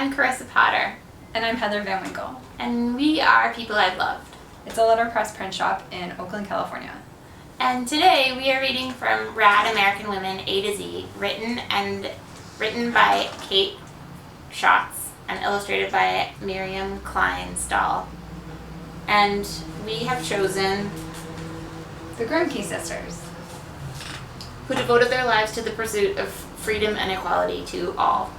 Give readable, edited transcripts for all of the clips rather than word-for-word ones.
I'm Carissa Potter. And I'm Heather Van Winkle. And we are People I've Loved. It's a letterpress print shop in Oakland, California. And today we are reading from Rad American Women A-Z, written by Kate Schatz and illustrated by Miriam Klein-Stahl. And we have chosen the Grimke Sisters, who devoted their lives to the pursuit of freedom and equality to all.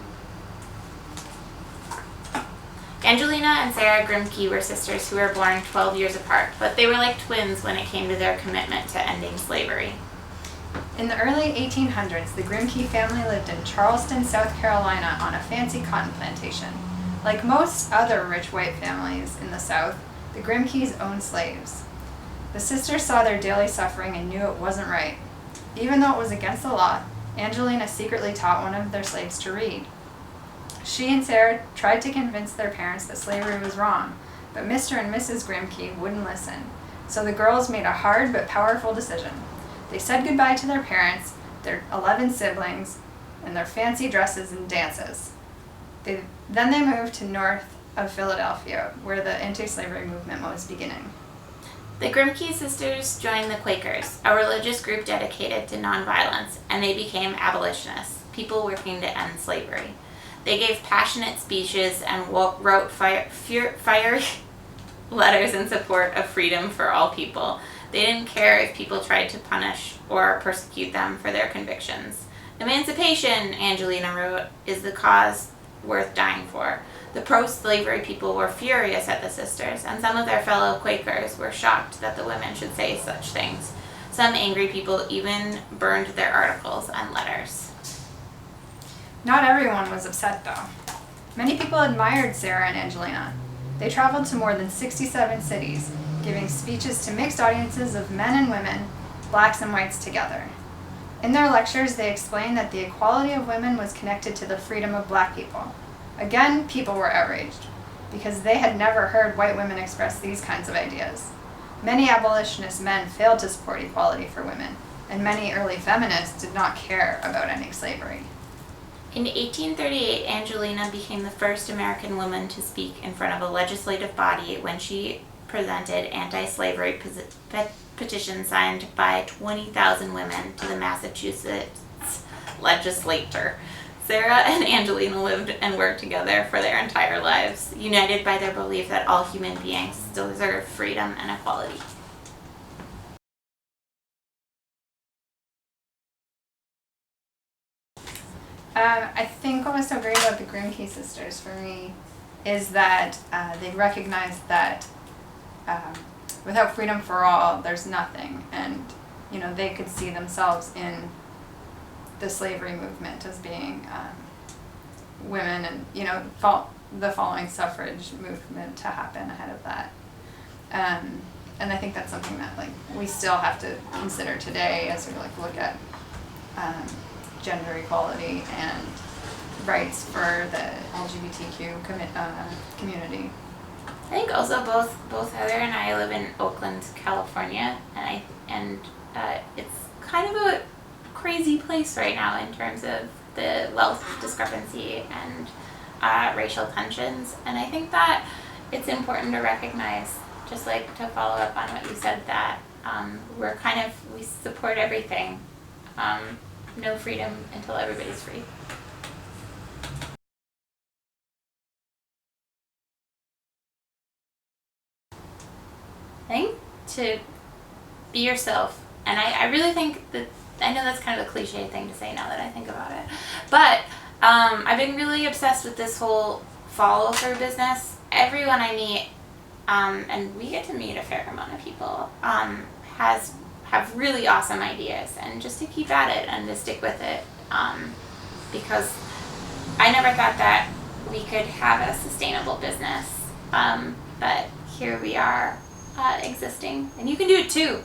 Angelina and Sarah Grimke were sisters who were born 12 years apart, but they were like twins when it came to their commitment to ending slavery. In the early 1800s, the Grimke family lived in Charleston, South Carolina on a fancy cotton plantation. Like most other rich white families in the South, the Grimkes owned slaves. The sisters saw their daily suffering and knew it wasn't right. Even though it was against the law, Angelina secretly taught one of their slaves to read. She and Sarah tried to convince their parents that slavery was wrong, but Mr. and Mrs. Grimke wouldn't listen. So the girls made a hard but powerful decision. They said goodbye to their parents, their 11 siblings, and their fancy dresses and dances. Then they moved to north of Philadelphia, where the anti-slavery movement was beginning. The Grimke Sisters joined the Quakers, a religious group dedicated to nonviolence, and they became abolitionists, people working to end slavery. They gave passionate speeches and wrote fiery letters in support of freedom for all people. They didn't care if people tried to punish or persecute them for their convictions. Emancipation, Angelina wrote, is the cause worth dying for. The pro-slavery people were furious at the sisters, and some of their fellow Quakers were shocked that the women should say such things. Some angry people even burned their articles and letters. Not everyone was upset, though. Many people admired Sarah and Angelina. They traveled to more than 67 cities, giving speeches to mixed audiences of men and women, blacks and whites together. In their lectures, they explained that the equality of women was connected to the freedom of black people. Again, people were outraged, because they had never heard white women express these kinds of ideas. Many abolitionist men failed to support equality for women, and many early feminists did not care about ending slavery. In 1838, Angelina became the first American woman to speak in front of a legislative body when she presented anti-slavery petitions signed by 20,000 women to the Massachusetts legislature. Sarah and Angelina lived and worked together for their entire lives, united by their belief that all human beings deserve freedom and equality. I think what was so great about the Grimke Sisters for me is that they recognized that without freedom for all, there's nothing. And, they could see themselves in the slavery movement as being women and, the following suffrage movement to happen ahead of that. And I think that's something that, we still have to consider today as we, look at gender equality and rights for the LGBTQ community. I think also both Heather and I live in Oakland, California, and it's kind of a crazy place right now in terms of the wealth discrepancy and racial tensions. And I think that it's important to recognize, just to follow up on what you said, that we support everything. No freedom until everybody's free. I think to be yourself, and I really think that, I know that's kind of a cliche thing to say now that I think about it, but I've been really obsessed with this whole follow-through business. Everyone I meet, and we get to meet a fair amount of people, have really awesome ideas, and just to keep at it and to stick with it, because I never thought that we could have a sustainable business, but here we are existing, and you can do it too.